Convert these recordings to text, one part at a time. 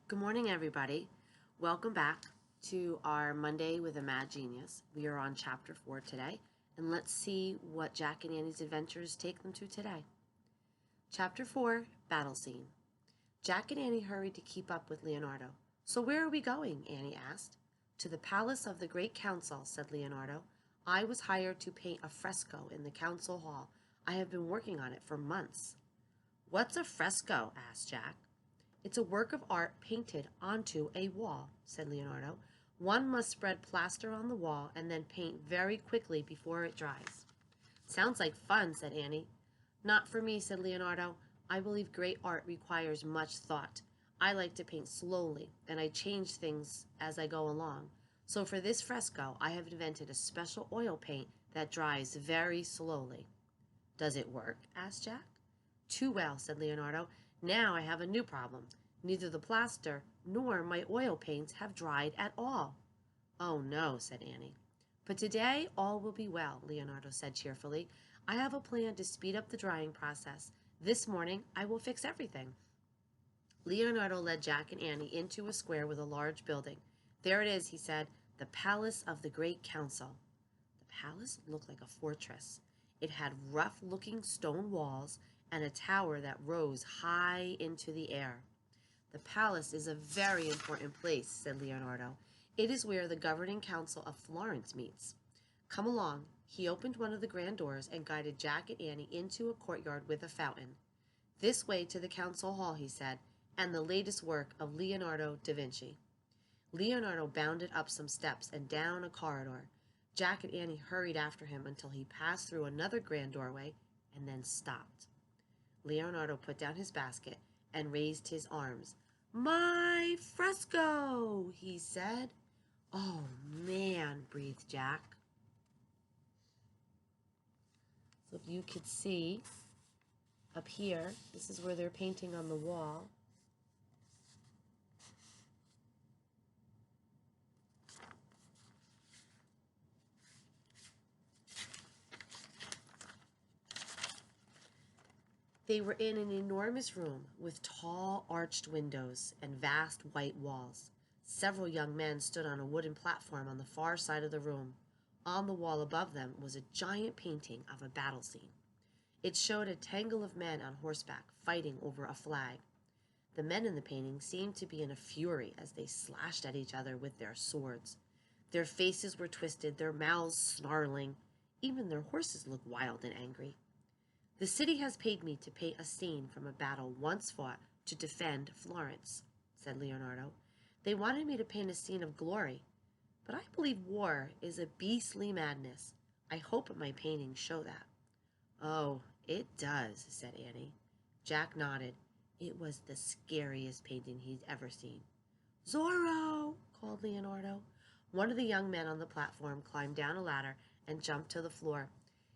Good morning, everybody. Welcome back to our Monday with a Mad Genius. We are on chapter 4 today, and let's see what Jack and Annie's adventures take them to today. Chapter 4, Battle Scene. Jack and Annie hurried to keep up with Leonardo. "So where are we going?" Annie asked. "To the palace of the Great Council," said Leonardo. "I was hired to paint a fresco in the council hall. I have been working on it for months." "What's a fresco?" asked Jack. "It's a work of art painted onto a wall," said Leonardo. "One must spread plaster on the wall and then paint very quickly before it dries." "Sounds like fun," said Annie. "Not for me," said Leonardo. "I believe great art requires much thought. I like to paint slowly, and I change things as I go along. So for this fresco, I have invented a special oil paint that dries very slowly." "Does it work?" asked Jack. "Too well," said Leonardo. "Now I have a new problem. Neither the plaster nor my oil paints have dried at all." "Oh no," said Annie. "But today all will be well," Leonardo said cheerfully. "I have a plan to speed up the drying process. This morning I will fix everything." Leonardo led Jack and Annie into a square with a large building. "There it is," he said, "the Palace of the Great Council." The palace looked like a fortress. It had rough-looking stone walls and a tower that rose high into the air. "The palace is a very important place," said Leonardo. "It is where the governing council of Florence meets. Come along." He opened one of the grand doors and guided Jack and Annie into a courtyard with a fountain. "This way to the council hall," he said, "and the latest work of Leonardo da Vinci." Leonardo bounded up some steps and down a corridor. Jack and Annie hurried after him until he passed through another grand doorway and then stopped. Leonardo put down his basket and raised his arms. "My fresco," he said. "Oh, man," breathed Jack. So if you could see up here, this is where they're painting on the wall. They were in an enormous room with tall arched windows and vast white walls. Several young men stood on a wooden platform on the far side of the room. On the wall above them was a giant painting of a battle scene. It showed a tangle of men on horseback fighting over a flag. The men in the painting seemed to be in a fury as they slashed at each other with their swords. Their faces were twisted, their mouths snarling. Even their horses looked wild and angry. "The city has paid me to paint a scene from a battle once fought to defend Florence," said Leonardo. "They wanted me to paint a scene of glory, but I believe war is a beastly madness. I hope my paintings show that." "Oh, it does," said Annie. Jack nodded. It was the scariest painting he'd ever seen. "Zorro!" called Leonardo. One of the young men on the platform climbed down a ladder and jumped to the floor.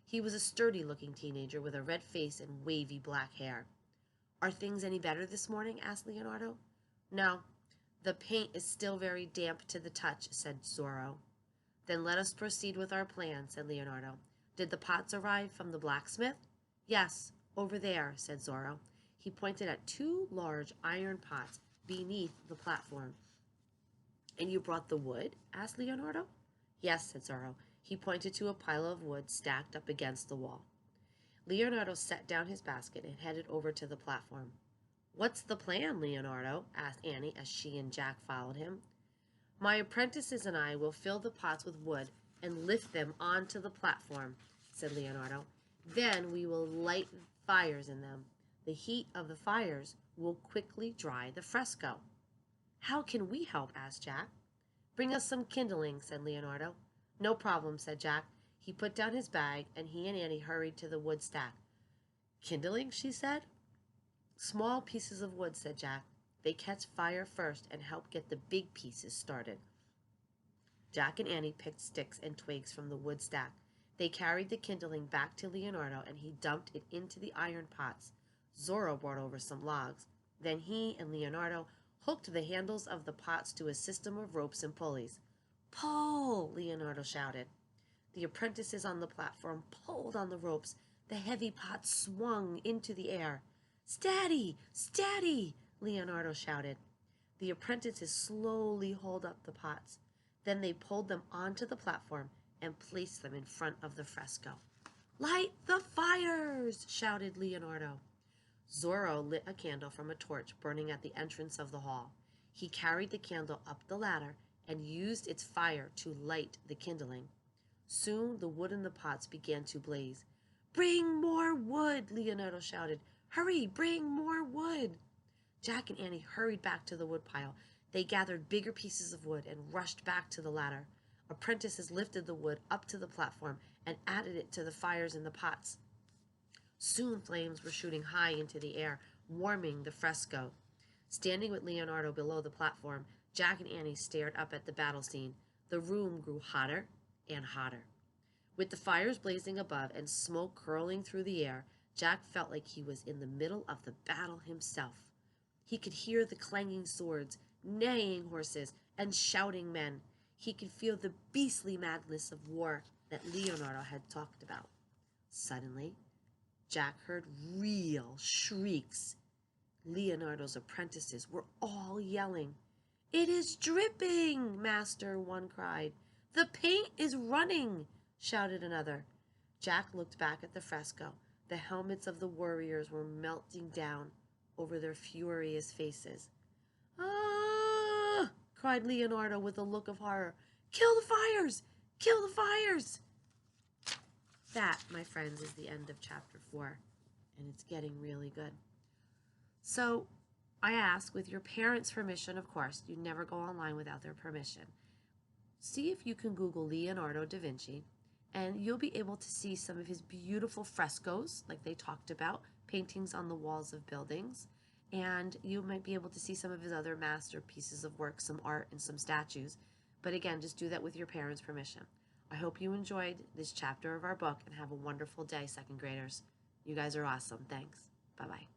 He was a sturdy-looking teenager with a red face and wavy black hair. "Are things any better this morning?" asked Leonardo. "No, the paint is still very damp to the touch," said Zorro. "Then let us proceed with our plan," said Leonardo. "Did the pots arrive from the blacksmith?" "Yes, over there," said Zorro. He pointed at two large iron pots beneath the platform. "And you brought the wood?" asked Leonardo. "Yes," said Zorro. He pointed to a pile of wood stacked up against the wall. Leonardo set down his basket and headed over to the platform. "What's the plan, Leonardo?" asked Annie as she and Jack followed him. "My apprentices and I will fill the pots with wood and lift them onto the platform," said Leonardo. "Then we will light fires in them. The heat of the fires will quickly dry the fresco." "How can we help?" asked Jack. "Bring us some kindling," said Leonardo. "No problem," said Jack. He put down his bag, and he and Annie hurried to the wood stack. "Kindling?" she said. "Small pieces of wood," said Jack. "They catch fire first and help get the big pieces started." Jack and Annie picked sticks and twigs from the wood stack. They carried the kindling back to Leonardo, and he dumped it into the iron pots. Zorro brought over some logs. Then he and Leonardo hooked the handles of the pots to a system of ropes and pulleys. "Pull!" Leonardo shouted. The apprentices on the platform pulled on the ropes. The heavy pots swung into the air. "Steady! Steady!" Leonardo shouted. The apprentices slowly hauled up the pots. Then they pulled them onto the platform and placed them in front of the fresco. "Light the fires!" shouted Leonardo. Zorro lit a candle from a torch burning at the entrance of the hall. He carried the candle up the ladder and used its fire to light the kindling. Soon the wood in the pots began to blaze. "Bring more wood!" Leonardo shouted. "Hurry, bring more wood!" Jack and Annie hurried back to the woodpile. They gathered bigger pieces of wood and rushed back to the ladder. Apprentices lifted the wood up to the platform and added it to the fires in the pots. Soon flames were shooting high into the air, warming the fresco. Standing with Leonardo below the platform, Jack and Annie stared up at the battle scene. The room grew hotter and hotter. With the fires blazing above and smoke curling through the air, Jack felt like he was in the middle of the battle himself. He could hear the clanging swords, neighing horses, and shouting men. He could feel the beastly madness of war that Leonardo had talked about. Suddenly, Jack heard real shrieks. Leonardo's apprentices were all yelling. "It is dripping, master," one cried. "The paint is running," shouted another. Jack looked back at the fresco. The helmets of the warriors were melting down over their furious faces. "Ah!" cried Leonardo with a look of horror. "Kill the fires! Kill the fires!" That, my friends, is the end of chapter 4, and it's getting really good. So, I ask, with your parents' permission, of course, you never go online without their permission, see if you can Google Leonardo da Vinci, and you'll be able to see some of his beautiful frescoes, like they talked about, paintings on the walls of buildings, and you might be able to see some of his other masterpieces of work, some art and some statues. But again, just do that with your parents' permission. I hope you enjoyed this chapter of our book and have a wonderful day, second graders. You guys are awesome. Thanks. Bye-bye.